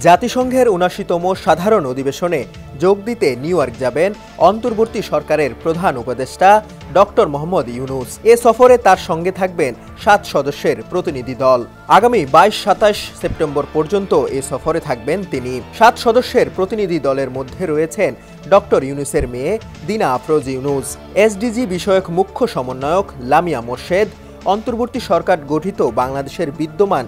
জাতিসংঘের ৭৯তম সাধারণ অধিবেশনে যোগ দিতে নিউ ইয়র্ক যাবেন অন্তর্বর্তী সরকারের প্রধান উপদেষ্টা ডক্টর মোহাম্মদ ইউনূস। এ সফরে তার সঙ্গে থাকবেন ৭ সদস্যের প্রতিনিধি দল। আগামী ২২-২৭ সেপ্টেম্বর পর্যন্ত এ সফরে থাকবেন তিনি। ৭ সদস্যের প্রতিনিধি দলের মধ্যে রয়েছেন ডক্টর ইউনূসের মেয়ে দিনা আফরোজ ইউনূস, এসডিজি বিষয়ক মুখ্য সমন্বয়ক লামিয়া মোর্শেদ, অন্তর্বর্তী সরকার গঠিত বাংলাদেশের বিদ্যমান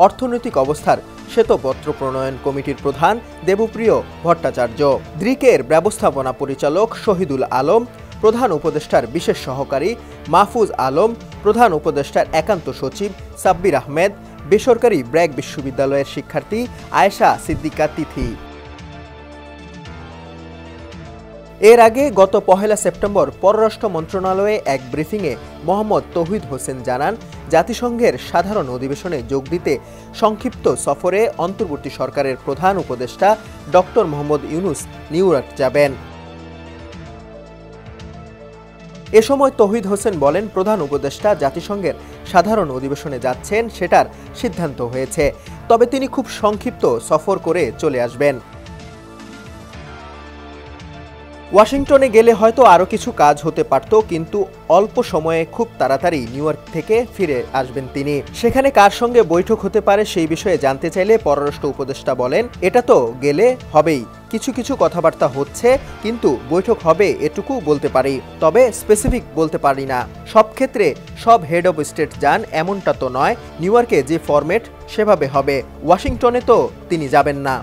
অর্থনৈতিক অবস্থার শ্বেতপত্র প্রণয়ন কমিটির প্রধান দেবপ্রিয় ভট্টাচার্য, দ্রিকের ব্যবস্থাপনা পরিচালক শহীদুল আলম, প্রধান উপদেষ্টার বিশেষ সহকারী মাহফুজ আলম, প্রধান উপদেষ্টার একান্ত সচিব সাব্বির আহমেদ, বেসরকারি ব্র্যাক বিশ্ববিদ্যালয়ের শিক্ষার্থী আয়েশা সিদ্দিকা তিথি। এর আগে গত ১ সেপ্টেম্বর পররাষ্ট্র মন্ত্রণালয়ে এক ব্রিফিংয়ে মোহাম্মদ তৌহিদ হোসেন জানান, জাতিসংঘের সাধারণ অধিবেশনে যোগ দিতে সংক্ষিপ্ত সফরে অন্তর্বর্তী সরকারের প্রধান উপদেষ্টা doctor Mohammad Yunus new York যাবেন। এ সময় তৌহিদ হোসেন বলেন, প্রধান উপদেষ্টা জাতিসংঘের সাধারণ অধিবেশনে যাচ্ছেন সেটার সিদ্ধান্ত হয়েছে, তবে তিনি খুব সংক্ষিপ্ত সফর করে চলে আসবেন। ওয়াশিংটনে গেলে হয়তো আরও কিছু কাজ হতে পারত, কিন্তু অল্প সময়ে খুব তাড়াতাড়ি নিউ ইয়র্ক থেকে ফিরে আসবেন তিনি। সেখানে কার সঙ্গে বৈঠক হতে পারে সেই বিষয়ে জানতে চাইলে পররাষ্ট্র উপদেষ্টা বলেন, এটা তো গেলে হবেই, কিছু কিছু কথাবার্তা হচ্ছে, কিন্তু বৈঠক হবে এটুকু বলতে পারি, তবে স্পেসিফিক বলতে পারি না। সব ক্ষেত্রে সব হেড অব স্টেট যান এমনটা তো নয়, নিউ ইয়র্কে যে ফরম্যাট সেভাবে হবে, ওয়াশিংটনে তো তিনি যাবেন না।